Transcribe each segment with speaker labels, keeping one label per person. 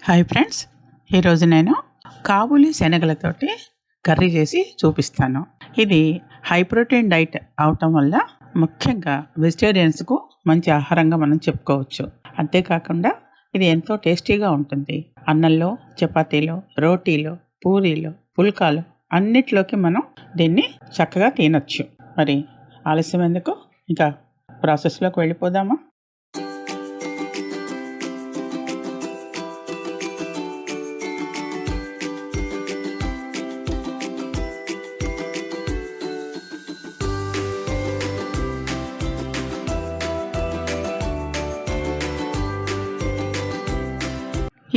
Speaker 1: Hi friends, ఈరోజు నేను Kabuli శనగలతోటి curry చేసి చూపిస్తాను. ఇది హై ప్రోటీన్ డైట్ అవటం వల్ల ముఖ్యంగా వెజిటేరియన్స్కు మంచి ఆహారంగా మనం చెప్పుకోవచ్చు. అంతేకాకుండా ఇది ఎంతో టేస్టీగా ఉంటుంది. అన్నంలో, చపాతీలో, రోటీలో, పూరీలో, పుల్కాలో అన్నిట్లోకి మనం దీన్ని చక్కగా తినొచ్చు. మరి ఆలస్యం ఎందుకు, ఇంకా ప్రాసెస్లోకి వెళ్ళిపోదామా?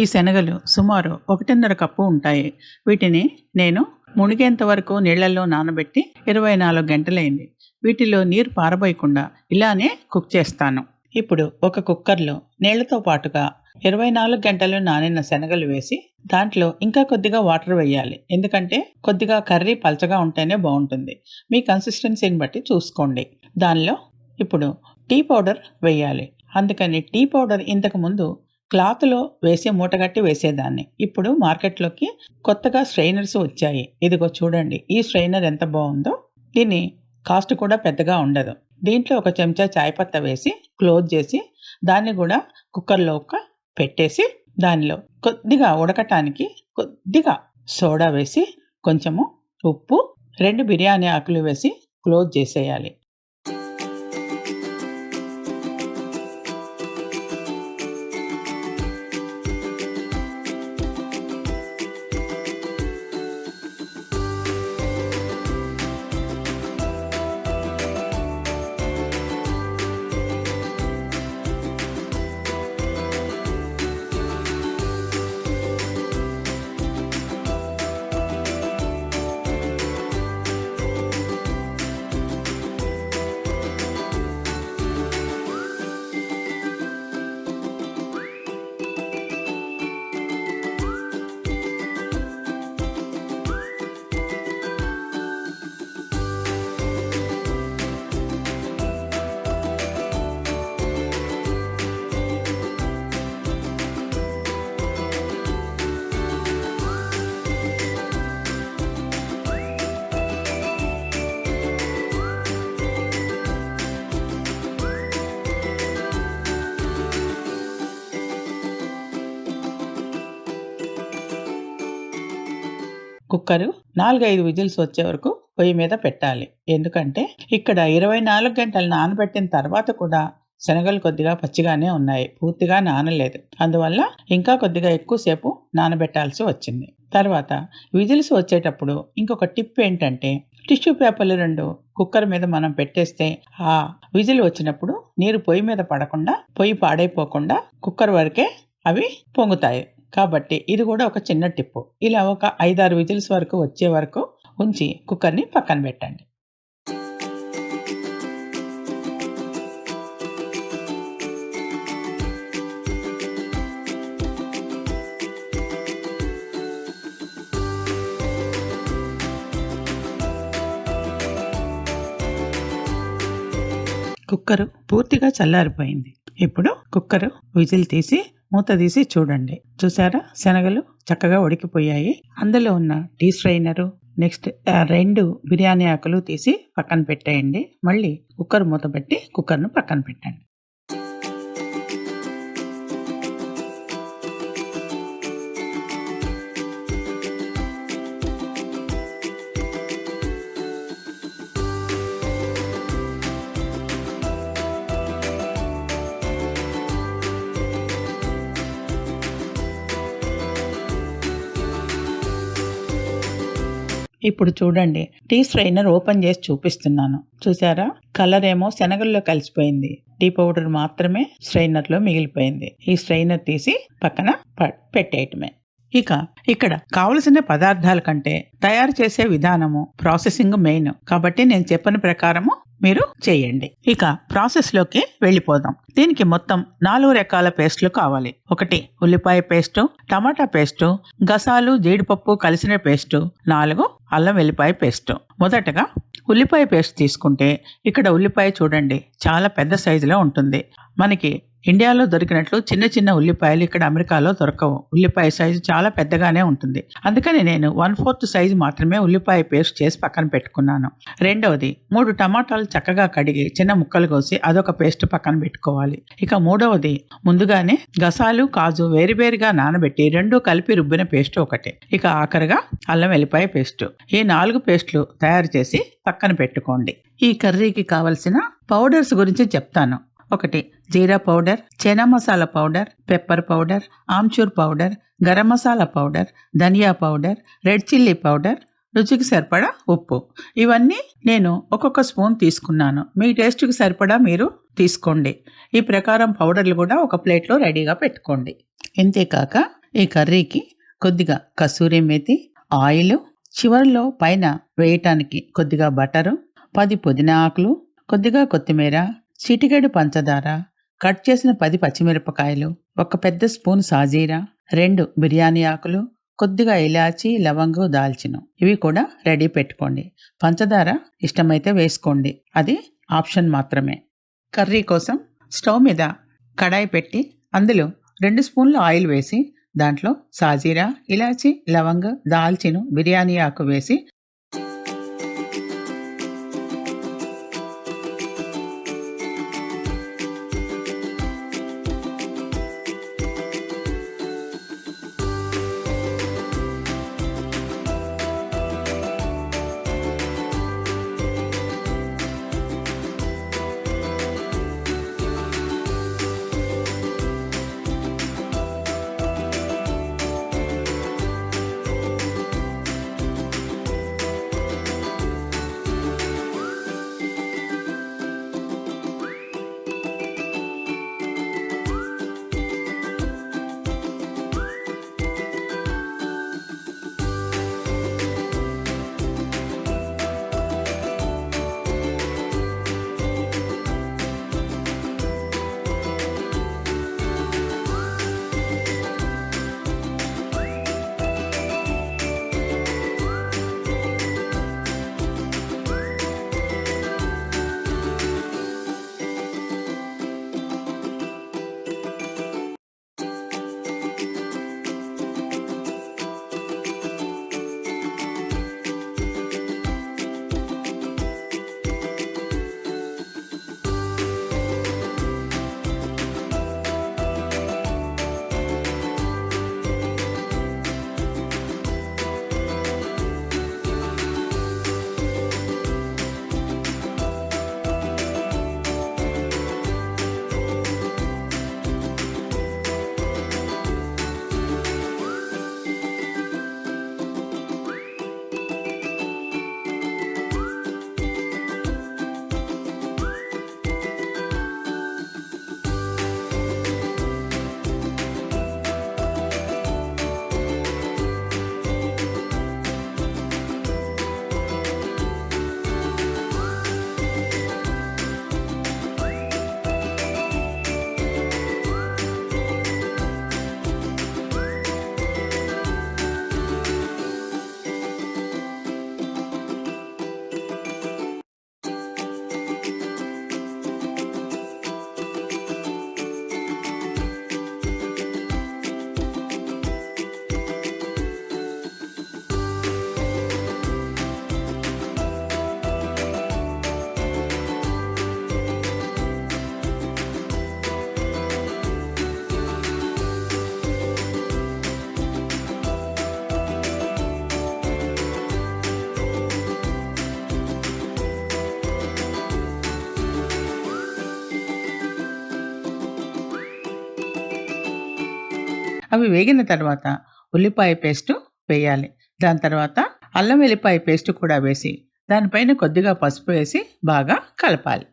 Speaker 1: ఈ శనగలు సుమారు 1.5 కప్పు ఉంటాయి. వీటిని నేను మునిగేంత వరకు నీళ్లలో నానబెట్టి 24 గంటలైంది. వీటిలో నీరు పారబోయకుండా ఇలానే కుక్ చేస్తాను. ఇప్పుడు ఒక కుక్కర్లో నీళ్లతో పాటుగా 24 గంటలు నానిన శనగలు వేసి దాంట్లో ఇంకా కొద్దిగా వాటర్ వేయాలి. ఎందుకంటే కొద్దిగా కర్రీ పల్చగా ఉంటేనే బాగుంటుంది. మీ కన్సిస్టెన్సీని బట్టి చూసుకోండి. దానిలో ఇప్పుడు టీ పౌడర్ వేయాలి. అందుకని టీ పౌడర్ ఇంతకు ముందు క్లాత్లో వేసి మూటగట్టి వేసేదాన్ని. ఇప్పుడు మార్కెట్లోకి కొత్తగా స్ట్రైనర్స్ వచ్చాయి. ఇదిగో చూడండి, ఈ స్ట్రైనర్ ఎంత బాగుందో. దీని కాస్ట్ కూడా పెద్దగా ఉండదు. దీంట్లో ఒక చెంచా చాయ్ పత్తా వేసి క్లోజ్ చేసి దాన్ని కూడా కుక్కర్లో పెట్టేసి దానిలో కొద్దిగా ఉడకటానికి కొద్దిగా సోడా వేసి కొంచెము ఉప్పు, 2 బిర్యానీ ఆకులు వేసి క్లోజ్ చేసేయాలి. కుక్కరు 4-5 విజిల్స్ వచ్చే వరకు పొయ్యి మీద పెట్టాలి. ఎందుకంటే ఇక్కడ 24 గంటలు నానబెట్టిన తర్వాత కూడా శనగలు కొద్దిగా పచ్చిగానే ఉన్నాయి, పూర్తిగా నానలేదు. అందువల్ల ఇంకా కొద్దిగా ఎక్కువసేపు నానబెట్టాల్సి వచ్చింది. తర్వాత విజిల్స్ వచ్చేటప్పుడు ఇంకొక టిప్ ఏంటంటే, టిష్యూ పేపర్లు 2 కుక్కర్ మీద మనం పెట్టేస్తే ఆ విజిల్ వచ్చినప్పుడు నీరు పొయ్యి మీద పడకుండా, పొయ్యి పాడైపోకుండా కుక్కర్ వరకే అవి పొంగుతాయి. కాబట్టి ఇది కూడా ఒక చిన్న టిప్పు. ఇలా ఒక 5-6 విజిల్స్ వరకు వచ్చే వరకు ఉంచి కుక్కర్ని పక్కన పెట్టండి. కుక్కరు పూర్తిగా చల్లారిపోయింది. ఇప్పుడు కుక్కరు విజిల్ తీసి మూత తీసి చూడండి. చూసారా, శనగలు చక్కగా ఉడికిపోయాయి. అందులో ఉన్న టీ స్ట్రైనరు, నెక్స్ట్ 2 బిర్యానీ ఆకులు తీసి పక్కన పెట్టేయండి. మళ్ళీ కుక్కర్ మూత పెట్టి కుక్కర్ను పక్కన పెట్టండి. ఇప్పుడు చూడండి, టీ స్ట్రైనర్ ఓపెన్ చేసి చూపిస్తున్నాను. చూసారా, కలర్ ఏమో శనగల్లో కలిసిపోయింది, టీ పౌడర్ మాత్రమే స్ట్రైనర్లో మిగిలిపోయింది. ఈ స్ట్రైనర్ తీసి పక్కన పెట్టేయటమే. ఇక ఇక్కడ కావలసిన పదార్థాల కంటే తయారు చేసే విధానము, ప్రాసెసింగ్ మెయిన్. కాబట్టి నేను చెప్పిన ప్రకారము మీరు చేయండి. ఇక ప్రాసెస్ లోకి వెళ్ళిపోదాం. దీనికి మొత్తం 4 రకాల పేస్టులు కావాలి. 1 ఉల్లిపాయ పేస్టు, టమాటా పేస్టు, గసాలు, జీడిపప్పు కలిసిన పేస్టు, 4 అల్లం వెల్లిపాయ పేస్టు. మొదటగా ఉల్లిపాయ పేస్ట్ తీసుకుంటే ఇక్కడ ఉల్లిపాయ చూడండి చాలా పెద్ద సైజులో ఉంటుంది. మనకి ఇండియాలో దొరికినట్లు చిన్న చిన్న ఉల్లిపాయలు ఇక్కడ అమెరికాలో దొరకవు. ఉల్లిపాయ సైజు చాలా పెద్దగానే ఉంటుంది. అందుకని నేను 1/4 సైజు మాత్రమే ఉల్లిపాయ పేస్ట్ చేసి పక్కన పెట్టుకున్నాను. రెండవది 3 టమాటాలు చక్కగా కడిగి చిన్న ముక్కలు కోసి అదొక పేస్ట్ పక్కన పెట్టుకోవాలి. ఇక మూడవది ముందుగానే గసాలు కాజు వేరువేరుగా నానబెట్టి 2 కలిపి రుబ్బిన పేస్ట్ ఒకటి. ఇక ఆఖరిగా అల్లం వెల్లిపాయ పేస్ట్. ఈ 4 పేస్టులు తయారు చేసి పక్కన పెట్టుకోండి. ఈ కర్రీకి కావలసిన పౌడర్స్ గురించి చెప్తాను. 1 jeera powder, chana masala powder, pepper powder, amchur powder, garam masala powder, dhania powder, red chilli powder, రుచికి సరిపడా ఉప్పు. ఇవన్నీ నేను ఒక్కొక్క స్పూన్ తీసుకున్నాను. మీ టేస్ట్కి సరిపడా మీరు తీసుకోండి. ఈ ప్రకారం పౌడర్లు కూడా ఒక ప్లేట్లో రెడీగా పెట్టుకోండి. ఇంతేకాక ఈ కర్రీకి కొద్దిగా కసూరి మేతి, ఆయిల్, చివరిలో పైన వేయటానికి కొద్దిగా బటరు, 10 పుదీనా ఆకులు, కొద్దిగా కొత్తిమీర, చిటికెడు పంచదార, కట్ చేసిన 10 పచ్చిమిరపకాయలు, ఒక పెద్ద స్పూన్ సాజీరా, 2 బిర్యానీ ఆకులు, కొద్దిగా ఇలాచి, లవంగు, దాల్చిన. ఇవి కూడా రెడీ పెట్టుకోండి. పంచదార ఇష్టమైతే వేసుకోండి, అది ఆప్షన్ మాత్రమే. కర్రీ కోసం స్టవ్ మీద కడాయి పెట్టి అందులో 2 స్పూన్ల ఆయిల్ వేసి దాంట్లో సాజీరా, ఇలాచి, లవంగ, దాల్చిన, బిర్యానీ ఆకు వేసి అవి వేగిన తర్వాత ఉల్లిపాయ పేస్ట్ వేయాలి. దాని తర్వాత అల్లం వెల్లిపాయ పేస్ట్ కూడా వేసి దానిపైన కొద్దిగా పసుపు వేసి బాగా కలపాలి.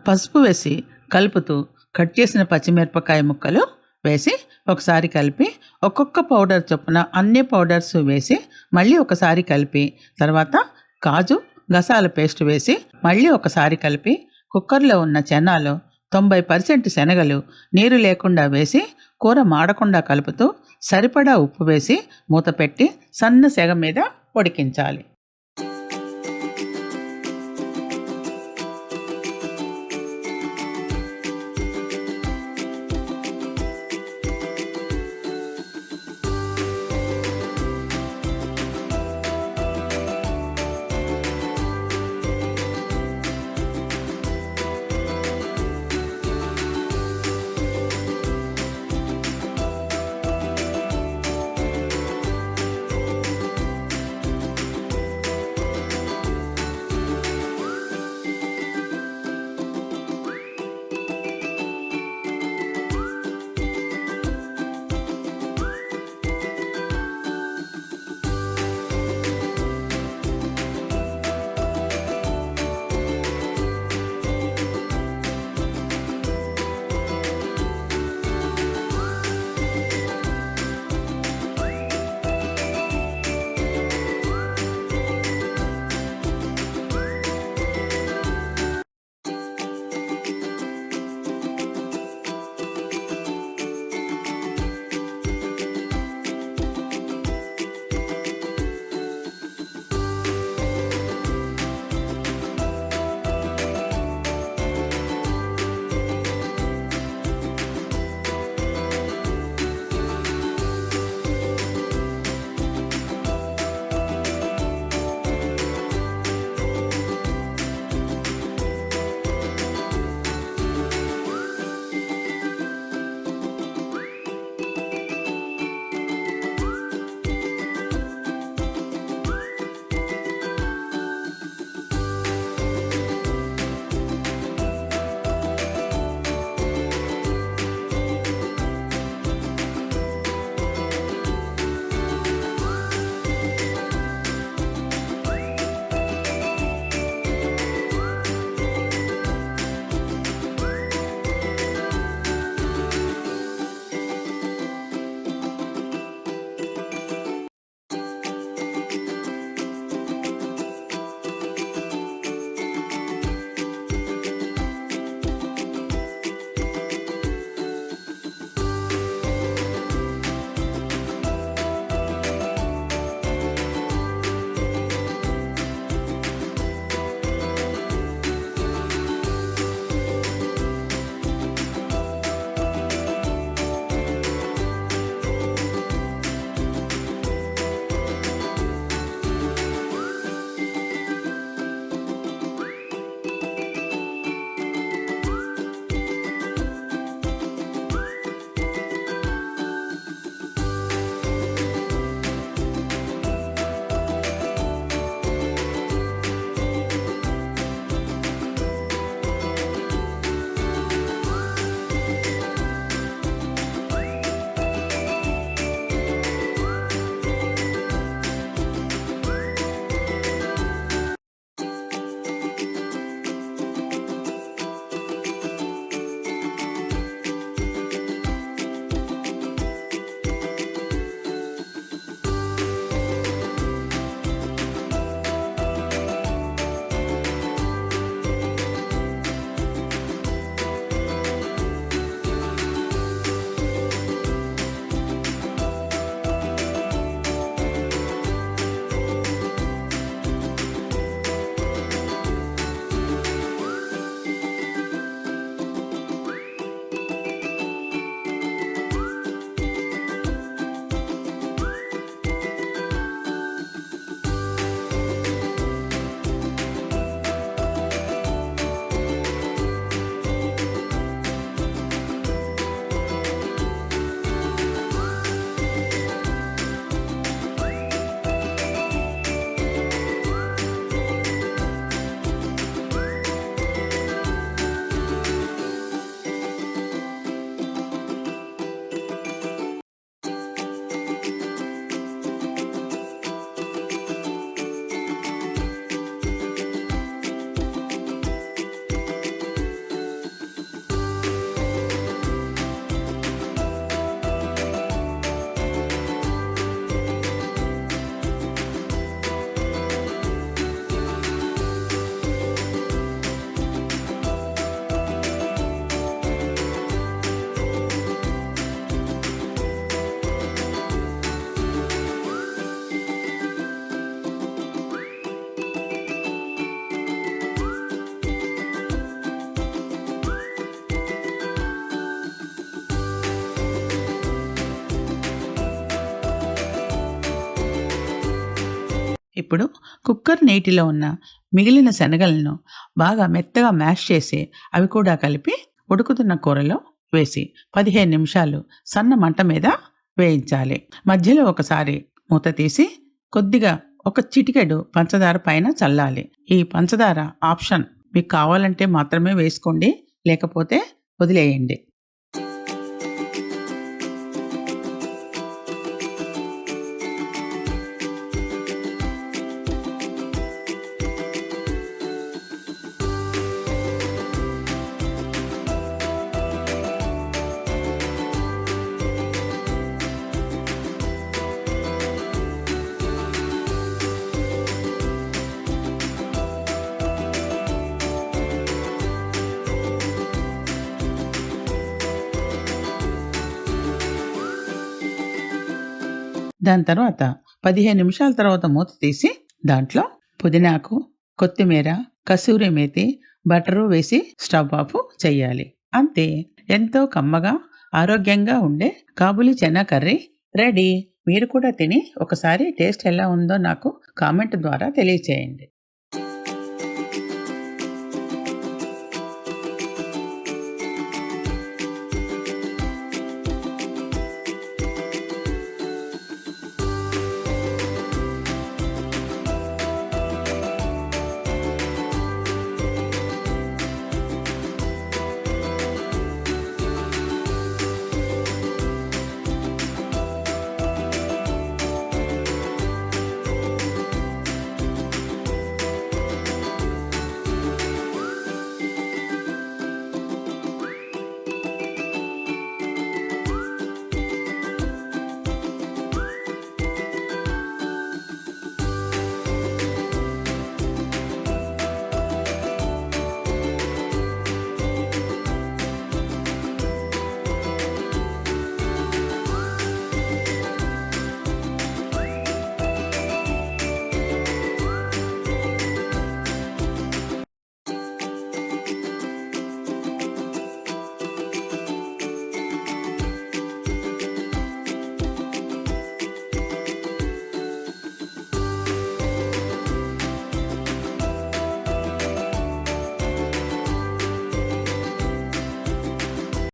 Speaker 1: పసుపు వేసి కలుపుతూ కట్ చేసిన పచ్చిమిరపకాయ ముక్కలు వేసి ఒకసారి కలిపి ఒక్కొక్క పౌడర్ చొప్పున అన్ని పౌడర్స్ వేసి మళ్ళీ ఒకసారి కలిపి తర్వాత కాజు గసాల పేస్ట్ వేసి మళ్ళీ ఒకసారి కలిపి కుక్కర్లో ఉన్న చెన్నాలో 90% శనగలు నీరు లేకుండా వేసి కూర మాడకుండా కలుపుతూ సరిపడా ఉప్పు వేసి మూత పెట్టి సన్న సెగ మీద ఉడికించాలి. ఇప్పుడు కుక్కర్ నీటిలో ఉన్న మిగిలిన శనగలను బాగా మెత్తగా మ్యాష్ చేసి అవి కూడా కలిపి ఉడుకుతున్న కూరలో వేసి 15 నిమిషాలు సన్న మంట మీద వేయించాలి. మధ్యలో ఒకసారి మూత తీసి కొద్దిగా ఒక చిటికెడు పంచదార పైన చల్లాలి. ఈ పంచదార ఆప్షన్, మీకు కావాలంటే మాత్రమే వేసుకోండి, లేకపోతే వదిలేయండి. దాని తర్వాత 15 నిమిషాల తర్వాత మూత తీసి దాంట్లో పుదీనాకు, కొత్తిమీర, కసూరి మేతి, బటరు వేసి స్టవ్ ఆఫ్ చేయాలి. అంతే, ఎంతో కమ్మగా ఆరోగ్యంగా ఉండే కాబూలీ చనా కర్రీ రెడీ. మీరు కూడా తిని ఒకసారి టేస్ట్ ఎలా ఉందో నాకు కామెంట్ ద్వారా తెలియచేయండి.